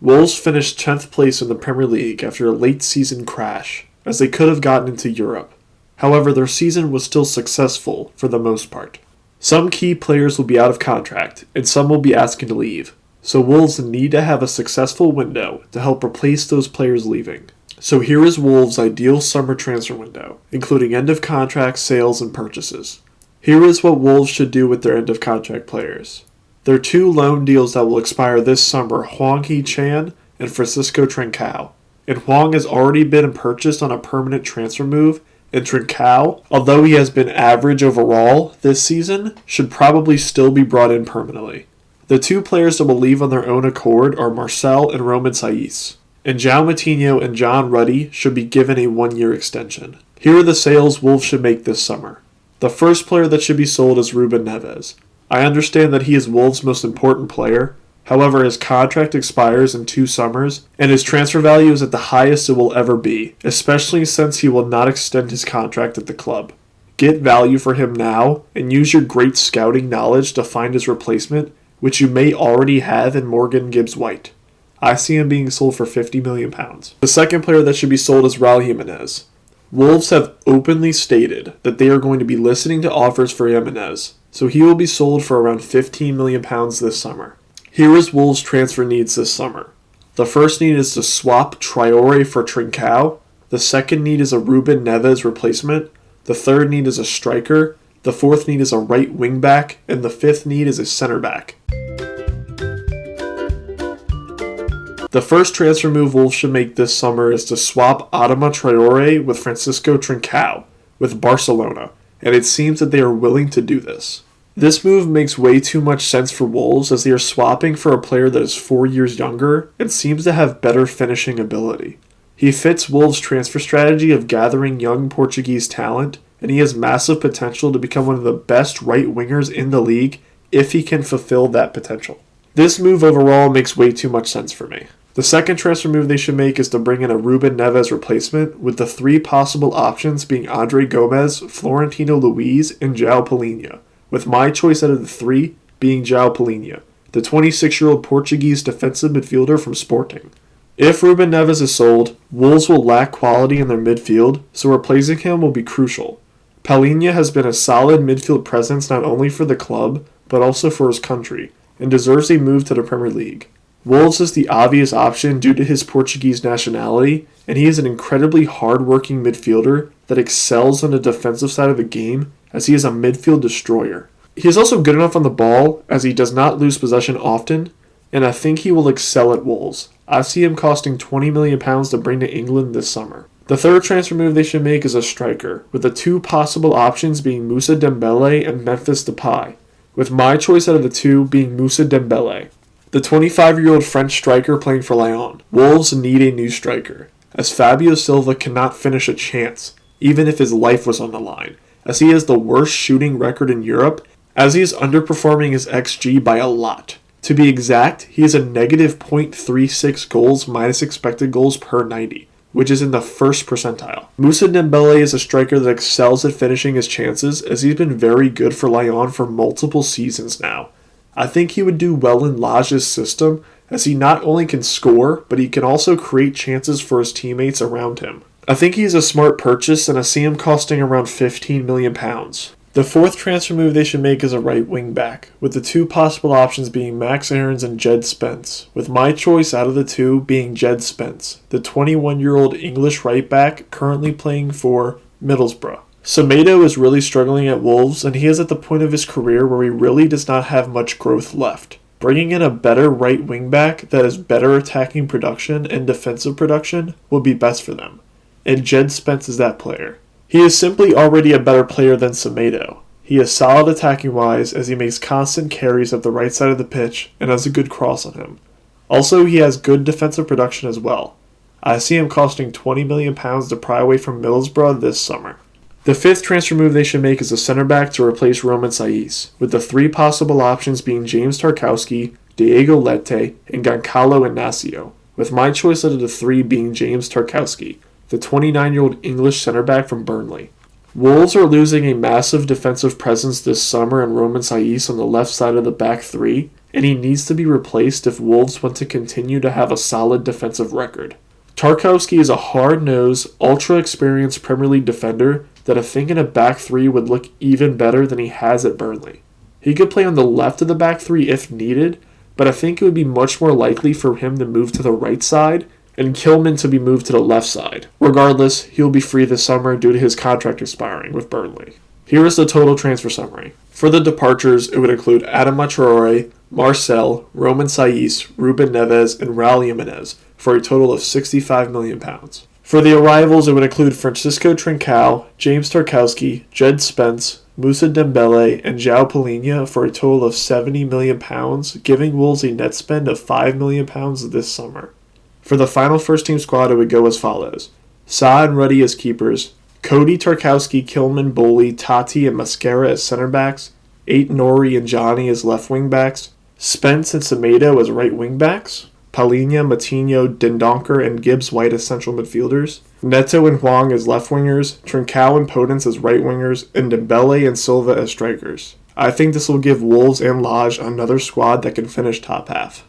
Wolves finished 10th place in the Premier League after a late season crash, as they could have gotten into Europe. However, their season was still successful for the most part. Some key players will be out of contract, and some will be asking to leave, so Wolves need to have a successful window to help replace those players leaving. So here is Wolves' ideal summer transfer window, including end-of-contract sales and purchases. Here is what Wolves should do with their end-of-contract players. Their 2 loan deals that will expire this summer, Hwang Hee-chan and Francisco Trincao. And Hwang has already been purchased on a permanent transfer move, and Trincao, although he has been average overall this season, should probably still be brought in permanently. The 2 players that will leave on their own accord are Marcel and Roman Saiz. And João Moutinho and John Ruddy should be given a 1-year extension. Here are the sales Wolves should make this summer. The first player that should be sold is Ruben Neves. I understand that he is Wolves' most important player. However, his contract expires in 2 summers, and his transfer value is at the highest it will ever be, especially since he will not extend his contract at the club. Get value for him now, and use your great scouting knowledge to find his replacement, which you may already have in Morgan Gibbs-White. I see him being sold for £50 million. The second player that should be sold is Raul Jimenez. Wolves have openly stated that they are going to be listening to offers for Jimenez, so he will be sold for around £15 million this summer. Here is Wolves' transfer needs this summer. The first need is to swap Traore for Trincao. The second need is a Ruben Neves replacement. The third need is a striker. The fourth need is a right wing back. And the fifth need is a center back. The first transfer move Wolves should make this summer is to swap Adama Traore with Francisco Trincao with Barcelona, and it seems that they are willing to do this. This move makes way too much sense for Wolves as they are swapping for a player that is 4 years younger and seems to have better finishing ability. He fits Wolves' transfer strategy of gathering young Portuguese talent, and he has massive potential to become one of the best right wingers in the league if he can fulfill that potential. This move overall makes way too much sense for me. The second transfer move they should make is to bring in a Ruben Neves replacement, with the 3 possible options being Andre Gomes, Florentino Luis, and Joao Palhinha, with my choice out of the 3 being Joao Palhinha, the 26-year-old Portuguese defensive midfielder from Sporting. If Ruben Neves is sold, Wolves will lack quality in their midfield, so replacing him will be crucial. Palhinha has been a solid midfield presence not only for the club, but also for his country, and deserves a move to the Premier League. Wolves is the obvious option due to his Portuguese nationality, and he is an incredibly hard-working midfielder that excels on the defensive side of the game, as he is a midfield destroyer. He is also good enough on the ball, as he does not lose possession often, and I think he will excel at Wolves. I see him costing £20 million to bring to England this summer. The third transfer move they should make is a striker, with the 2 possible options being Moussa Dembele and Memphis Depay, with my choice out of the 2 being Moussa Dembele, the 25-year-old French striker playing for Lyon. Wolves need a new striker, as Fabio Silva cannot finish a chance, even if his life was on the line, as he has the worst shooting record in Europe, as he is underperforming his XG by a lot. To be exact, he is a negative .36 goals minus expected goals per 90, which is in the first percentile. Moussa Dembele is a striker that excels at finishing his chances, as he's been very good for Lyon for multiple seasons now. I think he would do well in Lage's system, as he not only can score, but he can also create chances for his teammates around him. I think he's a smart purchase, and I see him costing around £15 million. The fourth transfer move they should make is a right wing back, with the 2 possible options being Max Aarons and Jed Spence, with my choice out of the 2 being Jed Spence, the 21-year-old English right back currently playing for Middlesbrough. Semedo is really struggling at Wolves, and he is at the point of his career where he really does not have much growth left. Bringing in a better right wing back that has better attacking production and defensive production would be best for them, and Jed Spence is that player. He is simply already a better player than Semedo. He is solid attacking wise, as he makes constant carries up the right side of the pitch and has a good cross on him. Also, he has good defensive production as well. I see him costing £20 million to pry away from Middlesbrough this summer. The fifth transfer move they should make is a center back to replace Roman Saiz, with the 3 possible options being James Tarkowski, Diego Lete, and Goncalo Inacio, with my choice out of the 3 being James Tarkowski, the 29-year-old English center back from Burnley. Wolves are losing a massive defensive presence this summer in Roman Saiz on the left side of the back 3, and he needs to be replaced if Wolves want to continue to have a solid defensive record. Tarkowski is a hard-nosed, ultra-experienced Premier League defender that I think in a back three would look even better than he has at Burnley. He could play on the left of the back three if needed, but I think it would be much more likely for him to move to the right side and Kilman to be moved to the left side. Regardless, he'll be free this summer due to his contract expiring with Burnley. Here is the total transfer summary. For the departures, it would include Adama Traore, Marcel, Roman Saiz, Ruben Neves, and Raul Jimenez for a total of £65 million. For the arrivals, it would include Francisco Trincao, James Tarkowski, Jed Spence, Moussa Dembele, and Joao Palhinha for a total of £70 million, giving Wolves a net spend of £5 million this summer. For the final first-team squad, it would go as follows. Sa and Ruddy as keepers, Cody, Tarkowski, Kilman, Boley, Tati, and Mascara as center backs, 8 Nori and Johnny as left wing backs, Spence and Semedo as right wing backs, Palhinha, Matinho, Dendonker, and Gibbs-White as central midfielders, Neto and Huang as left wingers, Trincao and Podence as right wingers, and Dembele and Silva as strikers. I think this will give Wolves and Lodge another squad that can finish top half.